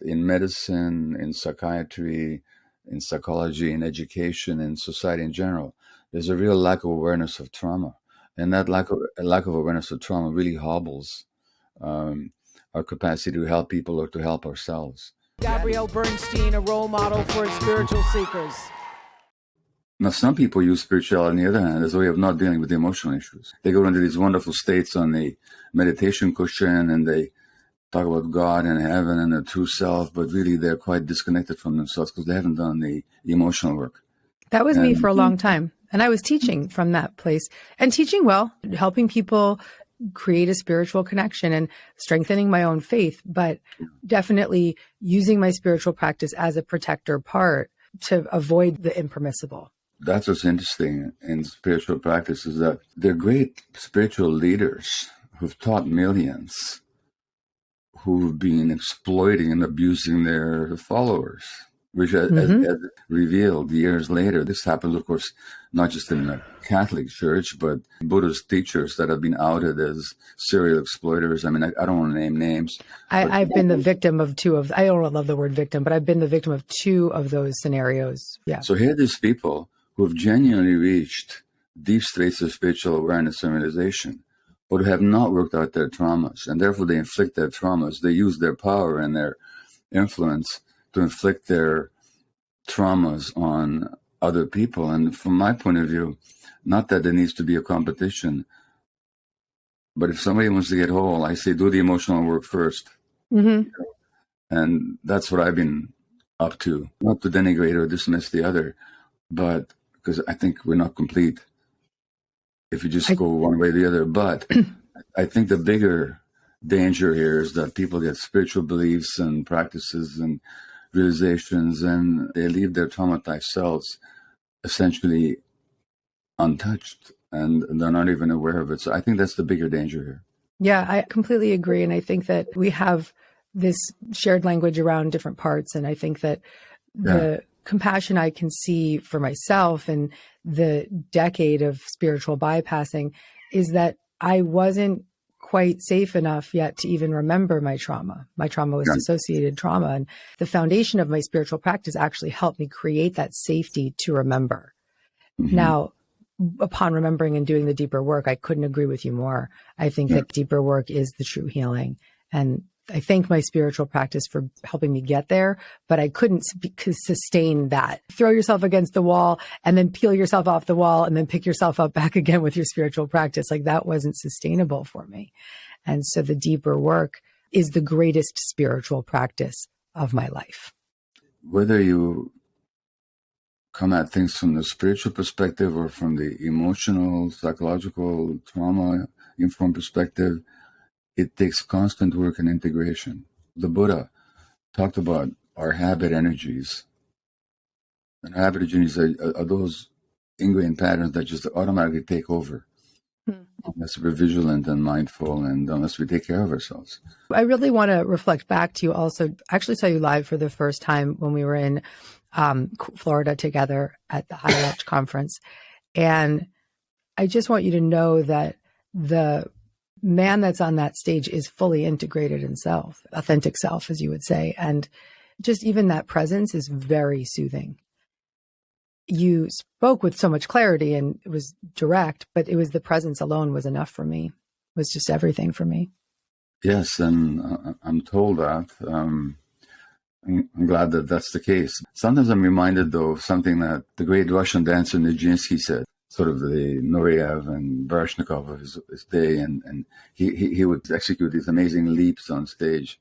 in medicine, in psychiatry, in psychology, in education, in society in general, there's a real lack of awareness of trauma. And that lack of awareness of trauma really hobbles our capacity to help people or to help ourselves. Gabrielle Bernstein, a role model for spiritual seekers. Now, some people use spirituality, on the other hand, as a way of not dealing with the emotional issues. They go into these wonderful states on the meditation cushion and they talk about God and heaven and the true self, but really they're quite disconnected from themselves because they haven't done the emotional work. That was me for a long time. And I was teaching from that place and teaching well, helping people create a spiritual connection and strengthening my own faith, but definitely using my spiritual practice as a protector part to avoid the impermissible. That's what's interesting in spiritual practice is that they're great spiritual leaders who've taught millions who've been exploiting and abusing their followers, which as revealed years later, this happens, of course, not just in the Catholic Church, but Buddhist teachers that have been outed as serial exploiters. I mean, I don't want to name names. I've been the victim of I don't love the word victim, but I've been the victim of two of those scenarios. Yeah. So here are these people who have genuinely reached deep states of spiritual awareness and realization, but who have not worked out their traumas, and therefore they inflict their traumas. They use their power and their influence to inflict their traumas on other people. And from my point of view, not that there needs to be a competition, but if somebody wants to get whole, I say do the emotional work first. Mm-hmm. And that's what I've been up to, not to denigrate or dismiss the other, but because I think we're not complete if you just go one way or the other. But I think the bigger danger here is that people get spiritual beliefs and practices and realizations, and they leave their traumatized selves essentially untouched, and they're not even aware of it. So I think that's the bigger danger here. Yeah, I completely agree. And I think that we have this shared language around different parts. And I think that the compassion I can see for myself and the decade of spiritual bypassing is that I wasn't quite safe enough yet to even remember my trauma. My trauma was dissociated trauma. And the foundation of my spiritual practice actually helped me create that safety to remember. Mm-hmm. Now, upon remembering and doing the deeper work, I couldn't agree with you more. I think that deeper work is the true healing. And I thank my spiritual practice for helping me get there, but I couldn't sustain that. Throw yourself against the wall and then peel yourself off the wall and then pick yourself up back again with your spiritual practice. Like that wasn't sustainable for me. And so the deeper work is the greatest spiritual practice of my life. Whether you come at things from the spiritual perspective or from the emotional, psychological, trauma-informed perspective, it takes constant work and integration. The Buddha talked about our habit energies. And habit energies are those ingrained patterns that just automatically take over. Unless we're vigilant and mindful and unless we take care of ourselves. I really want to reflect back to you also. I actually saw you live for the first time when we were in Florida together at the High Watch conference. And I just want you to know that the man that's on that stage is fully integrated in self, authentic self, as you would say. And just even that presence is very soothing. You spoke with so much clarity and it was direct, but it was the presence alone was enough for me. It was just everything for me. Yes, and I'm told that. I'm glad that that's the case. Sometimes I'm reminded, though, of something that the great Russian dancer Nijinsky said, sort of the Nureyev and Baryshnikov of his day, and he would execute these amazing leaps on stage.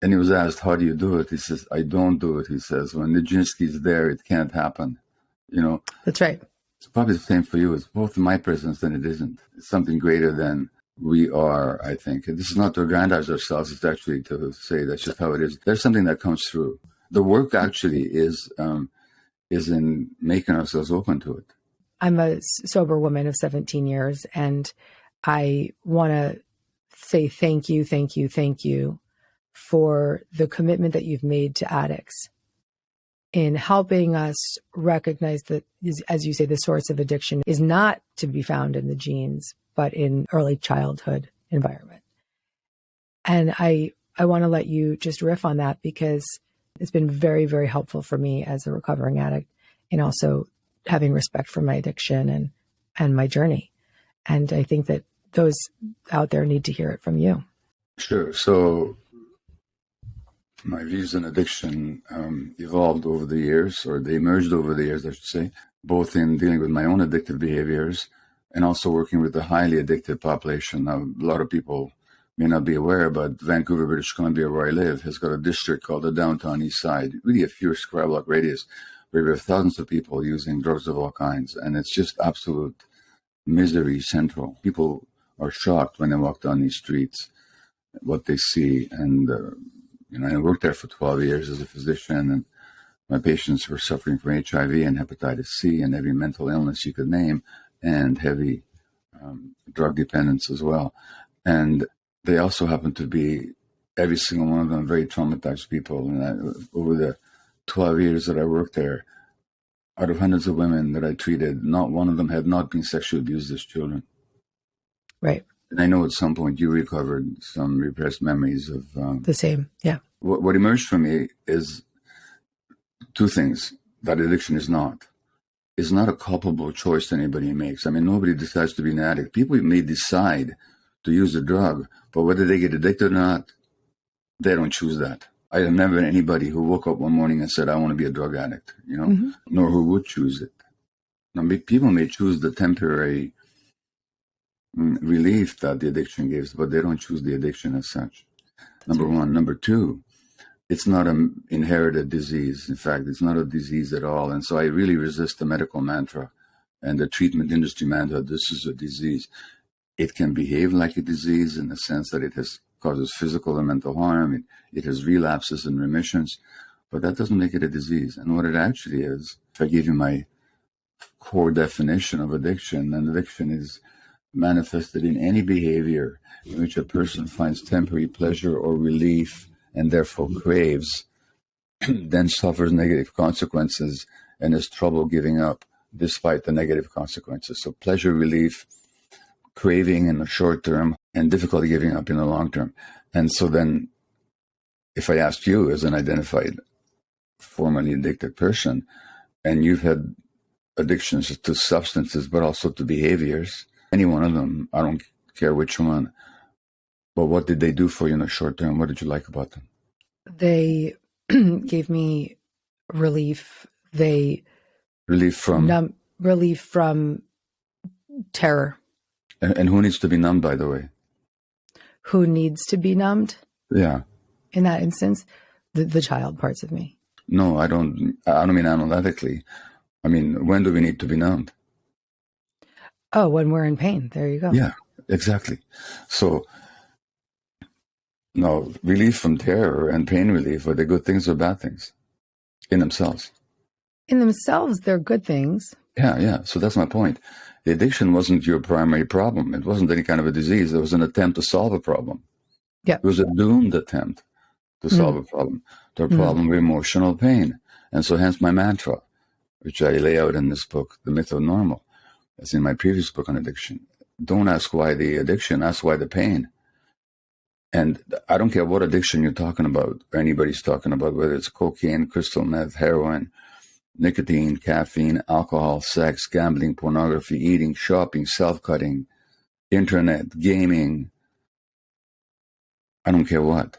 And he was asked, how do you do it? He says, I don't do it. He says, when Nijinsky's there, it can't happen. You know? That's right. It's probably the same for you. It's both in my presence and it isn't. It's something greater than we are, I think. And this is not to aggrandize ourselves. It's actually to say that's just how it is. There's something that comes through. The work actually is in making ourselves open to it. I'm a sober woman of 17 years, and I want to say thank you for the commitment that you've made to addicts in helping us recognize that, as you say, the source of addiction is not to be found in the genes, but in early childhood environment. And I I want to let you just riff on that because it's been very, very helpful for me as a recovering addict, and also having respect for my addiction and my journey. And I think that those out there need to hear it from you. Sure. So my views on addiction evolved over the years, or they emerged over the years, I should say, both in dealing with my own addictive behaviors and also working with a highly addicted population. Now, a lot of people may not be aware, but Vancouver, British Columbia, where I live, has got a district called the Downtown East Side, really a few square block radius, where we have thousands of people using drugs of all kinds. And it's just absolute misery central. People are shocked when they walk down these streets, what they see. And, I worked there for 12 years as a physician, and my patients were suffering from HIV and hepatitis C and every mental illness you could name, and heavy drug dependence as well. And they also happen to be, every single one of them, very traumatized people. And over the 12 years that I worked there, out of hundreds of women that I treated, not one of them had not been sexually abused as children. Right. And I know at some point you recovered some repressed memories of... the same, yeah. What emerged for me is two things that addiction is not. It's not a culpable choice that anybody makes. I mean, nobody decides to be an addict. People may decide to use a drug, but whether they get addicted or not, they don't choose that. I have never met anybody who woke up one morning and said, I want to be a drug addict, nor who would choose it. Now, people may choose the temporary relief that the addiction gives, but they don't choose the addiction as such. Number one. Number two, it's not an inherited disease. In fact, it's not a disease at all. And so I really resist the medical mantra and the treatment industry mantra, this is a disease. It can behave like a disease in the sense that it causes physical and mental harm. It has relapses and remissions, but that doesn't make it a disease. And what it actually is, if I give you my core definition of addiction, then addiction is manifested in any behavior in which a person finds temporary pleasure or relief and therefore craves, then suffers negative consequences and has trouble giving up despite the negative consequences. So pleasure, relief, craving in the short term, and difficulty giving up in the long term. And so then if I asked you as an identified formerly addicted person, and you've had addictions to substances, but also to behaviors, any one of them, I don't care which one, but what did they do for you in the short term? What did you like about them? They gave me relief. Relief from? Relief from terror. And who needs to be numbed, by the way? Who needs to be numbed? Yeah. In that instance, the child parts of me. No, I don't mean analytically. I mean, when do we need to be numbed? Oh, when we're in pain. There you go. Yeah, exactly. So, no, relief from terror and pain relief, are they good things or bad things in themselves? In themselves, they're good things. Yeah. So that's my point. The addiction wasn't your primary problem. It wasn't any kind of a disease. It was an attempt to solve a problem. Yeah. It was a doomed attempt to solve a problem. The problem with emotional pain. And so hence my mantra, which I lay out in this book, The Myth of Normal, as in my previous book on addiction. Don't ask why the addiction, ask why the pain. And I don't care what addiction you're talking about, or anybody's talking about, whether it's cocaine, crystal meth, heroin, nicotine, caffeine, alcohol, sex, gambling, pornography, eating, shopping, self-cutting, internet, gaming. I don't care what.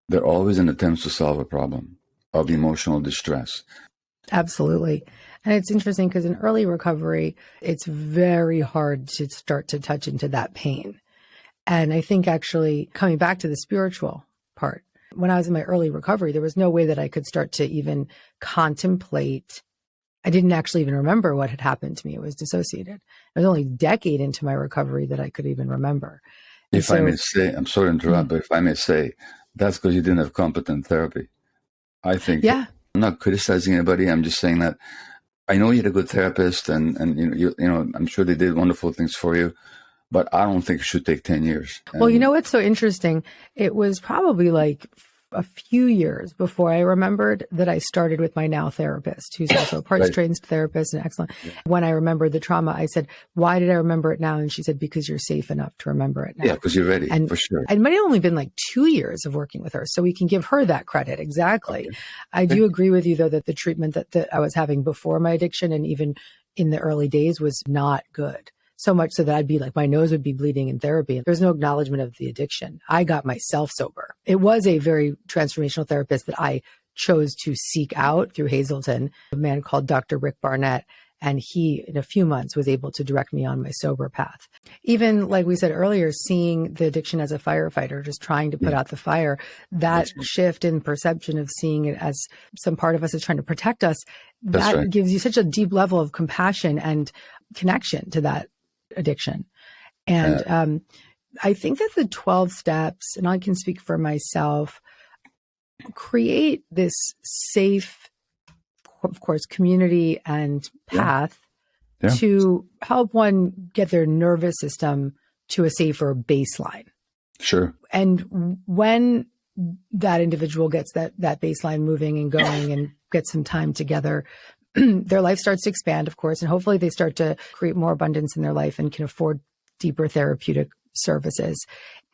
They're always an attempt to solve a problem of emotional distress. Absolutely. And it's interesting because in early recovery, it's very hard to start to touch into that pain. And I think actually coming back to the spiritual part, when I was in my early recovery, there was no way that I could start to even contemplate. I didn't actually even remember what had happened to me. It was dissociated. It was only a decade into my recovery that I could even remember. I may say, I'm sorry to interrupt, but if I may say, that's because you didn't have competent therapy. I think. Yeah. I'm not criticizing anybody. I'm just saying that I know you had a good therapist, and you know, I'm sure they did wonderful things for you, but I don't think it should take 10 years. Well, you know what's so interesting? It was probably like a few years before I remembered that I started with my now therapist, who's also a parts Right. trained therapist and excellent. Yeah. When I remembered the trauma, I said, why did I remember it now? And she said, because you're safe enough to remember it now. Yeah, because you're ready, And for sure. it might have only been like 2 years of working with her. So we can give her that credit. Exactly. Okay. I do agree with you, though, that the treatment that I was having before my addiction and even in the early days was not good. So much so that I'd be like, my nose would be bleeding in therapy. There's no acknowledgement of the addiction. I got myself sober. It was a very transformational therapist that I chose to seek out through Hazleton, a man called Dr. Rick Barnett. And he, in a few months, was able to direct me on my sober path. Even like we said earlier, seeing the addiction as a firefighter, just trying to put out the fire, that shift in perception of seeing it as some part of us is trying to protect us, that gives you such a deep level of compassion and connection to that addiction. And I think that the 12 steps, and I can speak for myself, create this safe, of course, community and path to help one get their nervous system to a safer baseline. Sure. And when that individual gets that baseline moving and going and gets some time together, their life starts to expand, of course, and hopefully they start to create more abundance in their life and can afford deeper therapeutic services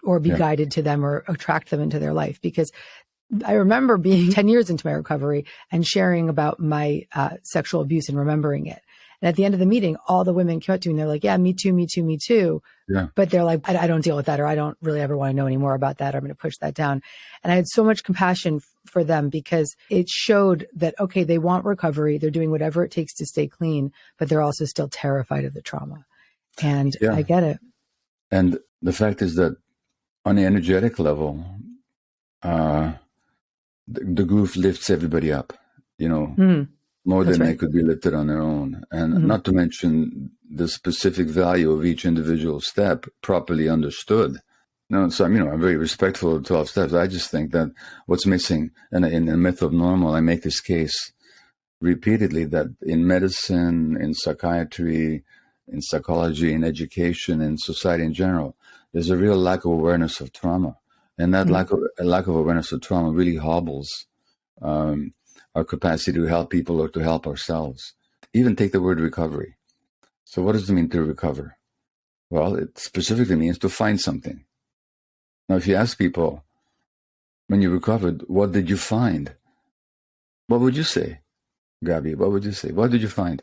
or be guided to them or attract them into their life. Because I remember being 10 years into my recovery and sharing about my sexual abuse and remembering it. And at the end of the meeting, all the women came up to me and they're like, yeah, me too, me too, me too. Yeah. But they're like, I don't deal with that, or I don't really ever want to know any more about that, or I'm going to push that down. And I had so much compassion for them because it showed that, okay, they want recovery. They're doing whatever it takes to stay clean, but they're also still terrified of the trauma. And I get it. And the fact is that on the energetic level, the groove lifts everybody up, more than they could be lifted on their own. And not to mention the specific value of each individual step properly understood. So I'm very respectful of 12 steps. I just think that what's missing, and in the myth of normal, I make this case repeatedly, that in medicine, in psychiatry, in psychology, in education, in society in general, there's a real lack of awareness of trauma. And that lack of awareness of trauma really hobbles our capacity to help people or to help ourselves. Even take the word recovery. So what does it mean to recover? Well, it specifically means to find something. Now, if you ask people, when you recovered, what did you find? What would you say, Gabby? What would you say? What did you find?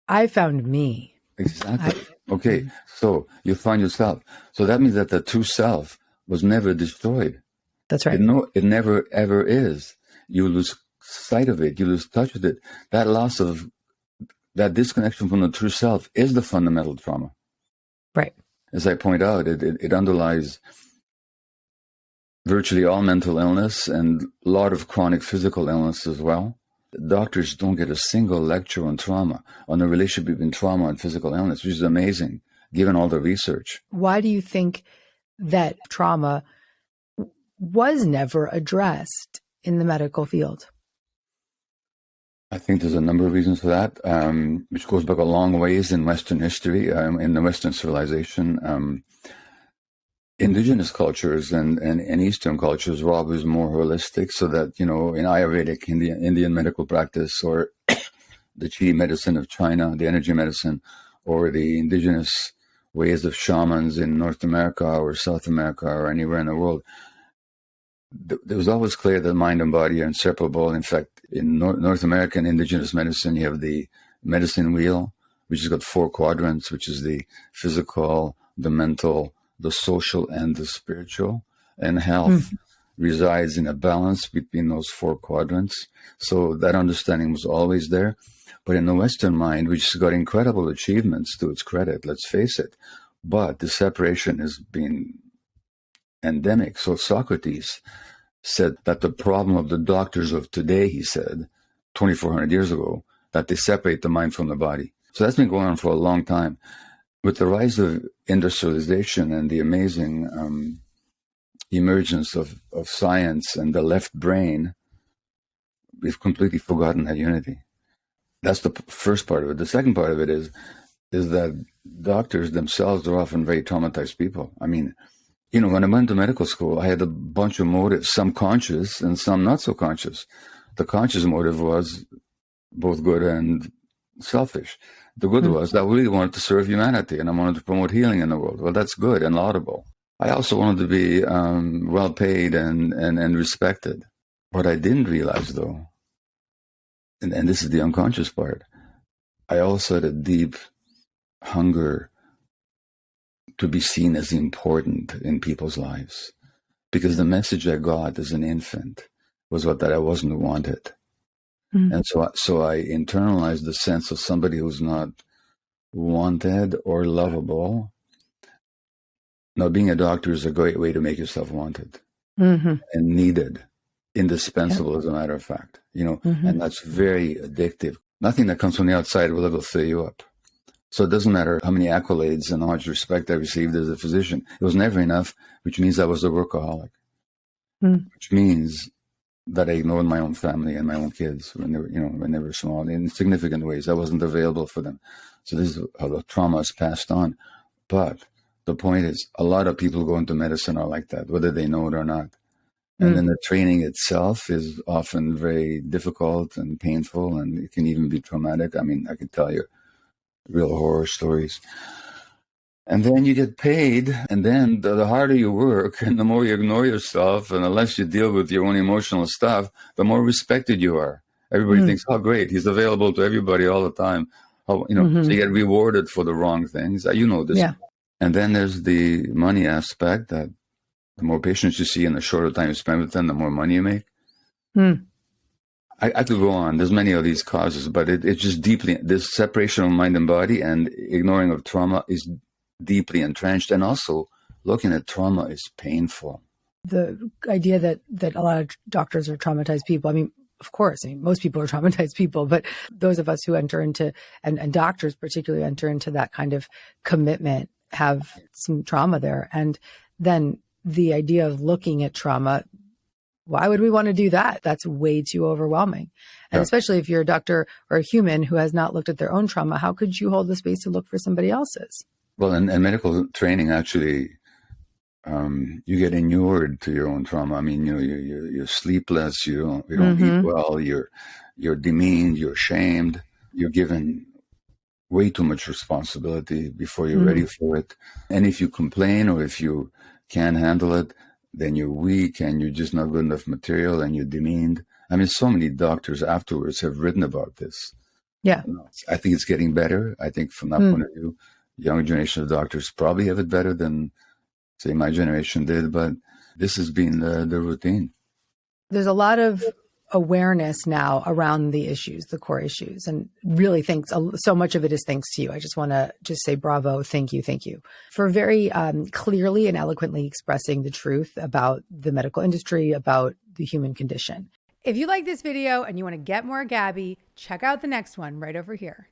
I found me. Exactly. Okay, so you find yourself. So that means that the true self was never destroyed. That's right. It never, ever is. You lose sight of it. You lose touch with it. That loss of, that disconnection from the true self is the fundamental trauma. Right. As I point out, it underlies virtually all mental illness and a lot of chronic physical illness as well. Doctors don't get a single lecture on trauma, on the relationship between trauma and physical illness, which is amazing, given all the research. Why do you think that trauma was never addressed in the medical field? I think there's a number of reasons for that, which goes back a long ways in Western history, in the Western civilization. Indigenous cultures and Eastern cultures were always more holistic, so that, in Ayurvedic, Indian medical practice, or the Qi medicine of China, the energy medicine, or the indigenous ways of shamans in North America or South America or anywhere in the world, it was always clear that mind and body are inseparable. In fact, in North American indigenous medicine, you have the medicine wheel, which has got 4 quadrants, which is the physical, the mental, the social, and the spiritual. And health resides in a balance between those 4 quadrants. So that understanding was always there. But in the Western mind, which has got incredible achievements to its credit, let's face it, but the separation has been endemic. So Socrates said that the problem of the doctors of today, he said, 2,400 years ago, that they separate the mind from the body. So that's been going on for a long time. With the rise of industrialization and the amazing emergence of science and the left brain, we've completely forgotten that unity. That's the first part of it. The second part of it is that doctors themselves are often very traumatized people. I mean, You know, when I went to medical school, I had a bunch of motives, some conscious and some not so conscious. The conscious motive was both good and selfish. The good was that I really wanted to serve humanity and I wanted to promote healing in the world. Well, that's good and laudable. I also wanted to be well paid and respected. What I didn't realize, though, and this is the unconscious part, I also had a deep hunger to be seen as important in people's lives. Because the message I got as an infant was that I wasn't wanted. And so I internalized the sense of somebody who's not wanted or lovable. Now, being a doctor is a great way to make yourself wanted and needed, indispensable, as a matter of fact, you know, and that's very addictive. Nothing that comes from the outside will ever fill you up. So it doesn't matter how many accolades and how much respect I received as a physician. It was never enough, which means I was a workaholic, which means that I ignored my own family and my own kids when they were small in significant ways. I wasn't available for them. So this is how the trauma is passed on. But the point is, a lot of people go into medicine are like that, whether they know it or not. And then the training itself is often very difficult and painful, and it can even be traumatic. I mean, I could tell you real horror stories. And then you get paid, and then the harder you work and the more you ignore yourself and the less you deal with your own emotional stuff, the more respected you are. Everybody thinks, oh, great, he's available to everybody all the time. So you get rewarded for the wrong things. You know this. Yeah. And then there's the money aspect, that the more patients you see and the shorter time you spend with them, the more money you make. I could go on. There's many of these causes, but it's just deeply, this separation of mind and body and ignoring of trauma is deeply entrenched. And also looking at trauma is painful. The idea that a lot of doctors are traumatized people. I mean, of course, most people are traumatized people, but those of us who enter into, and doctors particularly enter into that kind of commitment have some trauma there. And then the idea of looking at trauma, why would we want to do that? That's way too overwhelming. And especially if you're a doctor or a human who has not looked at their own trauma, how could you hold the space to look for somebody else's? Well, and medical training, actually, you get inured to your own trauma. I mean, you're sleepless, you don't eat well, you're demeaned, you're shamed, you're given way too much responsibility before you're ready for it. And if you complain or if you can't handle it, then you're weak and you're just not good enough material and you're demeaned. I mean, so many doctors afterwards have written about this. Yeah. I think it's getting better. I think from that point of view, younger generation of doctors probably have it better than, say, my generation did, but this has been the routine. There's a lot of awareness now around the issues, the core issues, and really thanks. So much of it is thanks to you. I just want to say bravo. Thank you for very clearly and eloquently expressing the truth about the medical industry, about the human condition. If you like this video and you want to get more Gabby, check out the next one right over here.